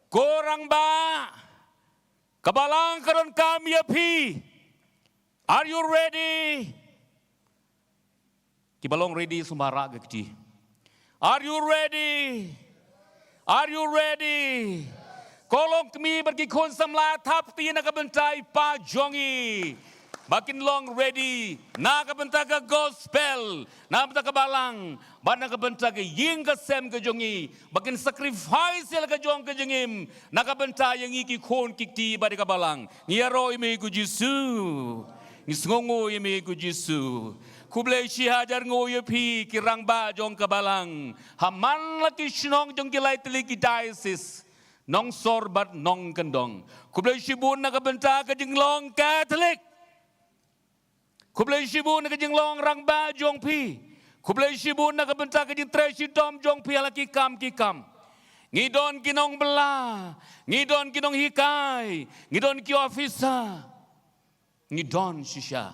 Korang ba kabalang karon kami api. Are you ready? Kibalong ready sumara gakti. Are you ready? Are you ready? Kolong kami berkikun samla tap ti nakabentai pa jongi. Makin long ready, nakabenta ka gospel, nakabenta ka balang, ba nakabenta ka ying ka sem ka jongi, bakin sacrifice ka jong ka jongim, nakabenta yang iki kon kikti ba ka balang, ngiyaro imi ku Jisu, ngisngongo imi ku Jisu, kublay si hajar ngoyo pi kirang ba jong ka balang, haman laki sinong jong kilay teliki diocese, nong sorbat nong kendong, kublay si bun nakabenta ka jenglong Catholic. Kublay sibu na kajing long rang ba jong pi. Kublay sibu na kabenta kajing tresi dom jong pi ala kikam. Ngidon kinong bela. Ngidon kinong hikay. Ngidon ki ofisa. Ngidon sisya.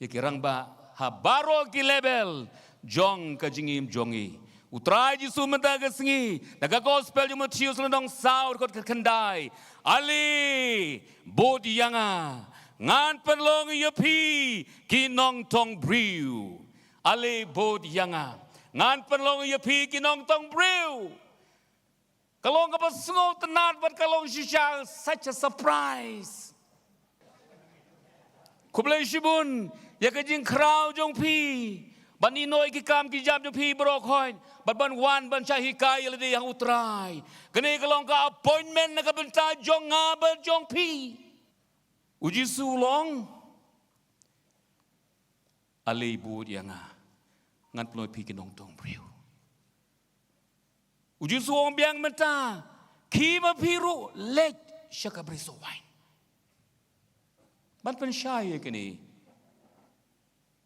Yakirang ba habaro ki level. Jong kajingim jongi. Utray jisu mentagasngi. Naga gospel yung matius landong saur kot kendai. Ali bodi yanga. Ngan perlong yapi kinong tong briu ale bod yanga ngan perlong yapi kinong tong briu kalong kapasngo tenat bat kalong shisha such a surprise kublay shibun ya kajing kraw jong pi baninoy kikam kijab jong pi brokoin bat ban wan ban chahikai lede yang utray kene kalong ka appointment nakabenta jong ngabel jong pi Uji sulong alay bud yang ngan peloy pikin nong tong priu. Uji sulong biang menta kima piru lek syaka briso wine. Ban pensyaya kini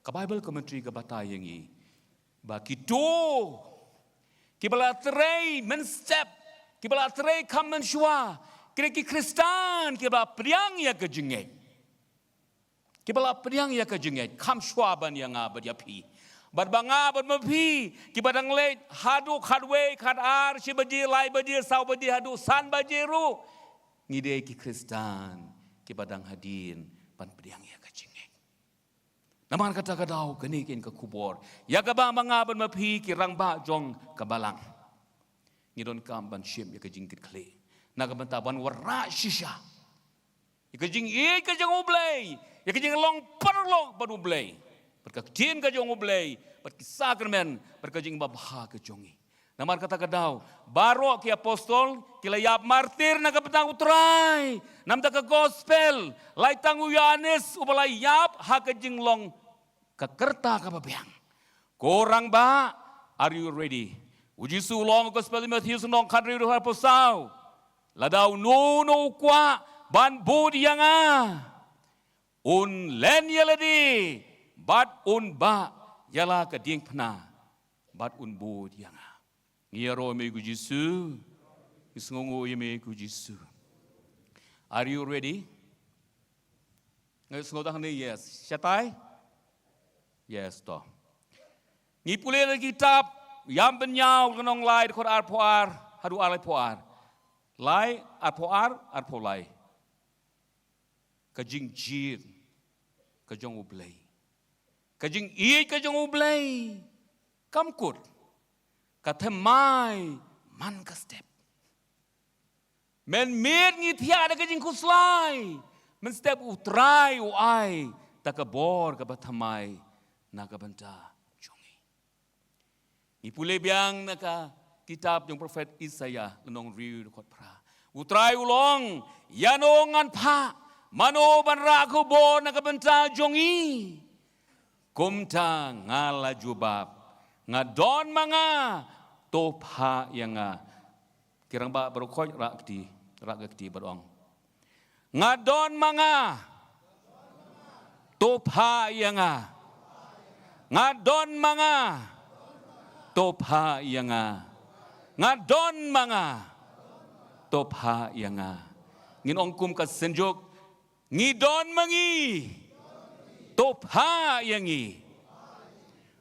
ka Bible commentary ka batay yang i ba kito kibala trei men step kibala trei kam men shwa kira ki Kristan kibala priang ya ke jengek. Kibala priang ya ke jengek. Kam shwaban yang abad ya pi. Bad banga bad mapi. Kibadang late haduk hadwe hadar si baji lai baji saw baji hadu san baji ru. Ngide ki Kristan kibadang hadin pan priang ya ke jengek. Naman kata kadau kenikin ke kubor. Ya kabang mga bad mapi kirang ba jong kabalang. Ngidon kam ban shim ya ke jingkit kle. Nagabantaban warna shisha. Ikajing ikajing ublay. Ikajing long perlong padu ublay. Berkaktin kajong ublay. Berkisakramen. Berkajing babha kajongi. Namar kata kadau. Baro ki apostol. Kilayap martir nagabantang utray. Namta ka gospel. Laitang uyanis. Ubalay yap. Hakajing long kakerta kababiyang. Korang ba? Are you ready? Uji sulong gospel Matthew nong kadri ruhar posaw. Ladau nuno kwa ban budi yang un len yaladi bat un ba yala ka ding pna bat un budi yang ngiro me ku Jisu isngongo me ku Jisu. Are you ready? Ngai sngoda hne yes syatai yes to ngipule kitab yam benyau kenong lai khor ar poar hadu alai poar Lai arpo lai. Kajing jir, kajong ublay. Kajing iy kajong ublay. Kamkut. Katemay man ka step. Men mir ngi tiada kajing kuslay. Men step utray uay. Takabor kabatamay nakabanta jongi. Ipule biang naka kitab yung prophet Isaiah lenong riu kot pra. Utray ulong yanongan pa mano banra ko bo nakabenta jongi. Kumta ngala jubab ngadon mga topha yang kirang ba berkoy rakti barong. Ngadon mga topha yang ngadon mga topha yang ngadon mga topha yang nginong kum ka senjok ngidon mangi topha yang i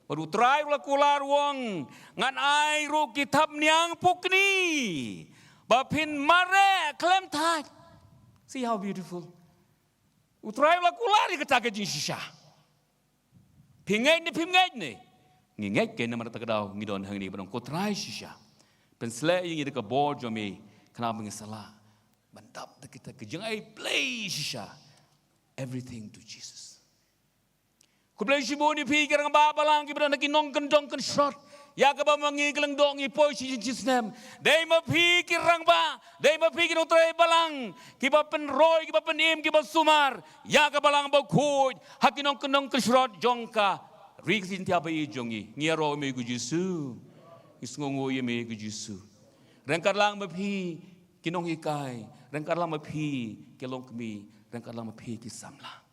baru try ula kular wong ngan ai ru kitab niang pukni Bapin mare klem tai. See how beautiful. Utrai la kulari ketake jing shisha. Pingai ni. Ngingai ke nama takadau ngidon hang ni barang kotrai shisha. Pensle yang ida ke board jomi kenapa ngisala. Bandap kita kejengai play shisha. Everything to Jesus. Kublai shibu ni pi kerang ba balang kibra nak inong kendong ken shot. Ya ka ba mangi kelang dong i poi si Jesus name. Dei ma pi kirang ba, dei ma pi kinong trai balang. Kiba pen roy, kiba pen im, kiba sumar. Ya ka balang ba kuj. Hakinong kendong ken shot jongka. Rik sin tiapa i jongi. Ngiaro me gu Jesu. Isngongo ye me gu Jesu. Rengkar lang ma pi kinong ikai. Rengkar lang ma pi kelong kemi. Rengkar lang ma pi kisamla.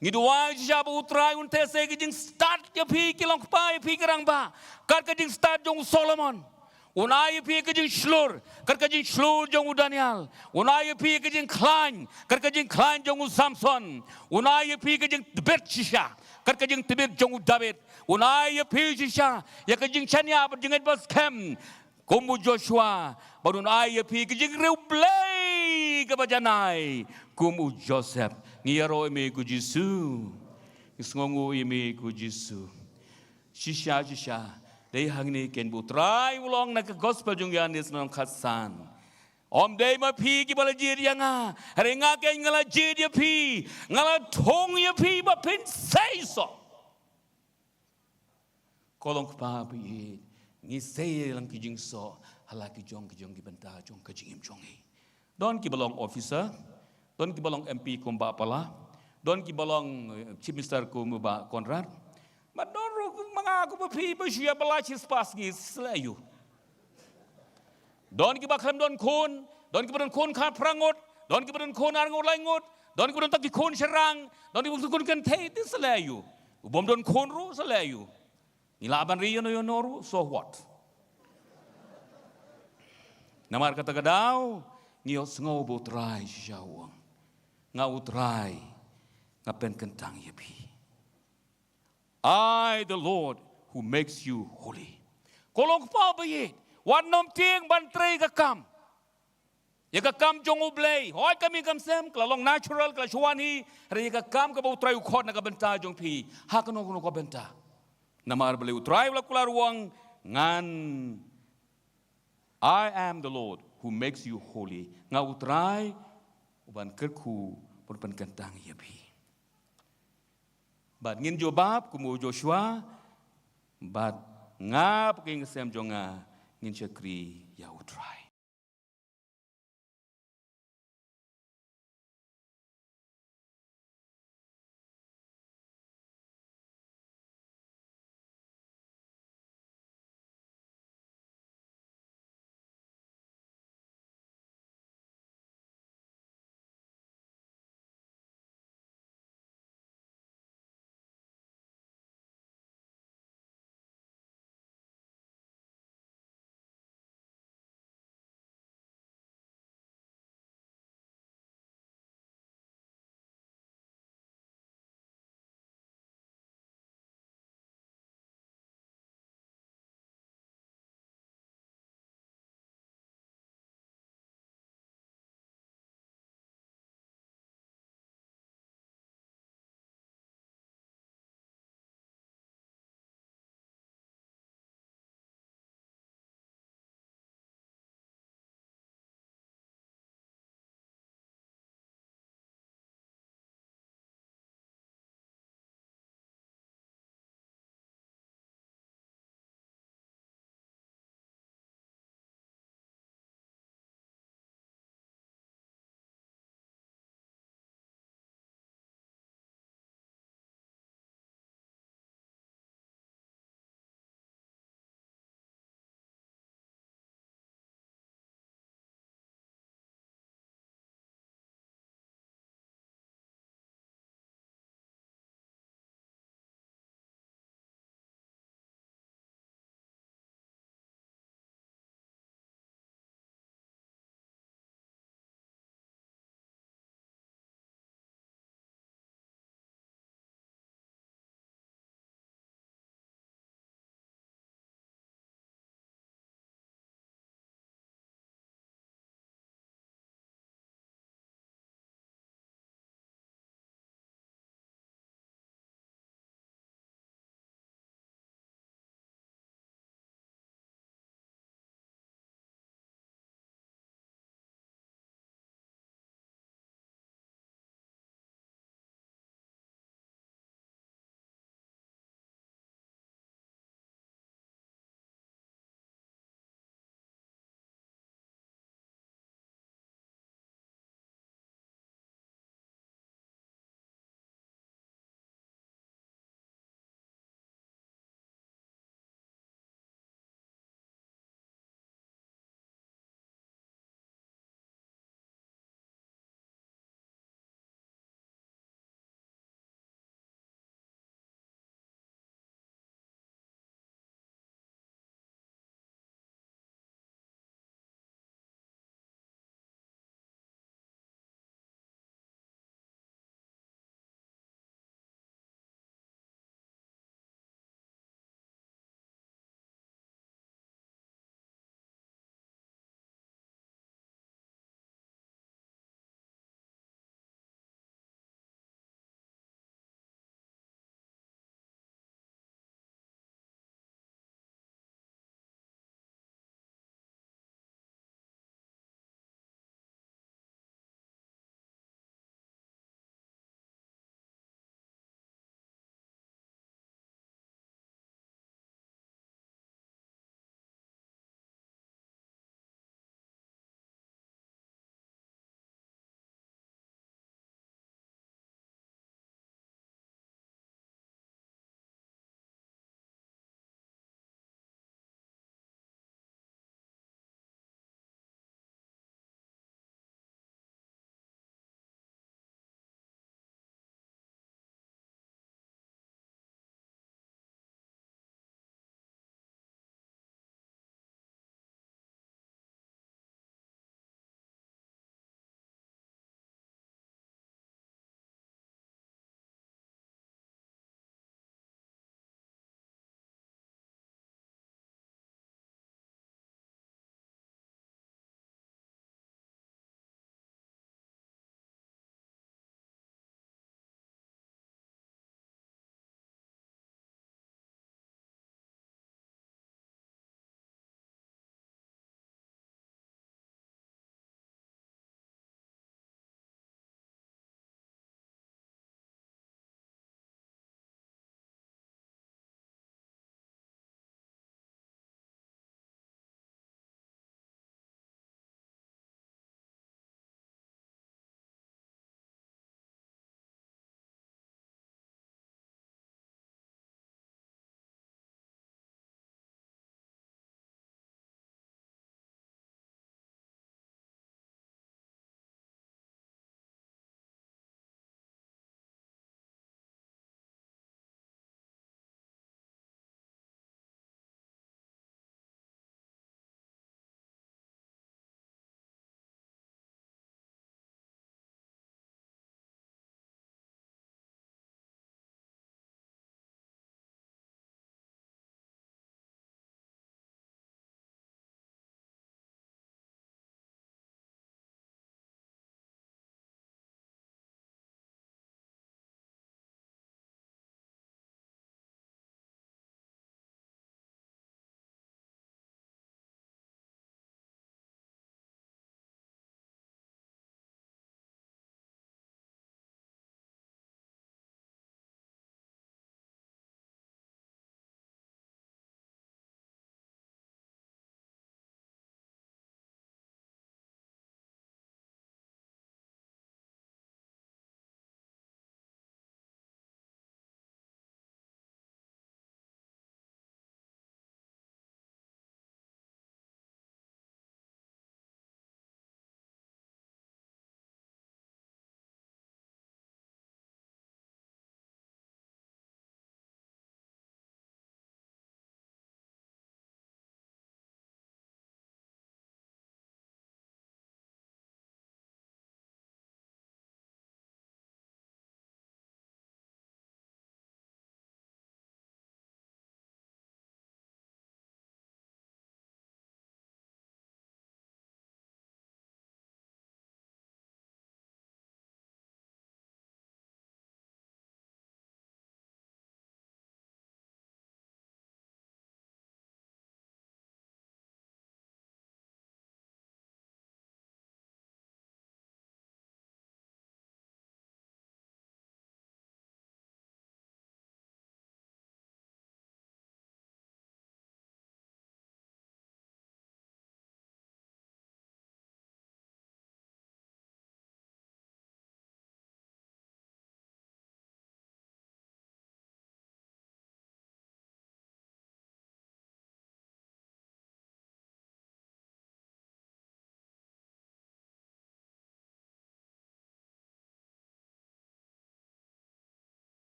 Ngiduai siapa utrai unte se kijing start ya pi kilong pa ya pi kerang ba kar kijing start jong Solomon unai ya pi kijing shlur kar kijing shlur jong Daniel unai ya pi kijing klan kar kijing klan jong Samson unai ya pi kijing tebet shisha kar kijing tebet jong David unai ya pi shisha ya kijing chania berjengat bas kem kumu Joshua baru unai ya pi kijing reublei kebajanai kumu Joseph ngiyaro ime ku Jesu ngisngongu ime ku Jesu shisha dei hangni ken butrai ulong na gospel jung yanis nang khasan om dei ma pi ki bala jir yanga renga ken ngala jir ya pi ngala thong ya pi ba pin sei so kolong pa pi ngi sei lang ki jing so hala ki jong ki benta jong ka jing im jong hi don ki belong officer don ki balong MP kumba pala, don ki balong Chief Minister kumba Konrad, but don mga kumapi ba siya bala chispas ni selayu. Don ki baklam don ki badon kun khat prangot, don ki badon kun arngot langot, don ki badon tak ki kun serang, don ki badon kun kan te ti selayu. Ubom don kun ru selayu. Nilaban riyo no yonoru, so what? Namar kata kadau, ngiyos ngobo try siya uang. Nga utrai nga pen kentang yapi. I the Lord who makes you holy. Kolong pa bayit. Wan nom ting bantrei kakam. Ya kakam jong ublay. Hoy kami kamsem klalong natural klashwani. Hari kakam ka ba utrai ukot na kabenta jong pi. Hakano kuno kabenta. Namar beli utrai wala kularuang ngan. I am the Lord who makes you holy. Nga utrai uban kerku pun kentang yapi. Bat ngin jobab kumu Joshua bat ngap king sem jonga ngin chakri ya utrai.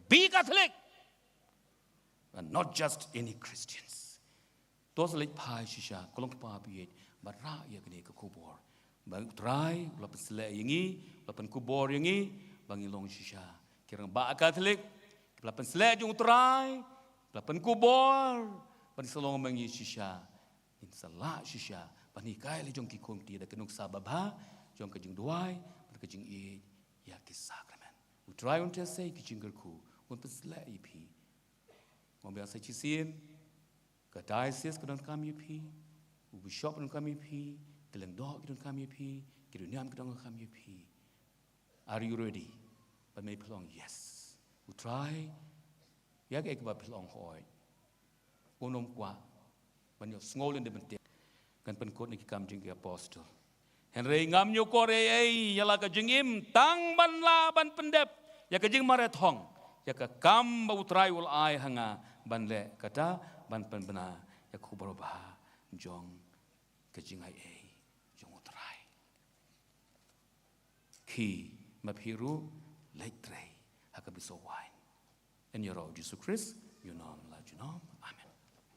be Catholic, and not just any Christians. Tos lek pai shisha kolong pa biet bara ya gni ka kubor. Bang try lapan sele yangi, lapan kubor yangi, bang ilong shisha. Kirang ba Catholic, lapan sele jung try, lapan kubor, pan salong mangi shisha. In salah shisha, pani kai le jong ki kong ti da kenuk sababa, jong ka jing duai, pan ka jing e ya ki sacrament. We try on to say ki jing ku, un pan sele ipi. Mo biasa cisin, ka diocese ka don kami pi, u bishop don kami pi, keleng dog ka don kami pi, ki dunyam ka don kami pi. Are you ready? But may pelong yes. We try, ya ka ba pelong hoy. Unom kwa, ban yo ngol in de bentek, kan pen kot ni ki kam jing ki apostle. Henry ngam nyo kore ei yala ka jingim tang ban la ban pendep, ya ka jing marathon. Ya ka kam ba utrai ul ai hanga ban le kata ban pen bena ya ku baroba jong ka jing ai ei jong utrai ki mapiru late tray haka biso wine en yoro Jesus Christ you know la you know amen.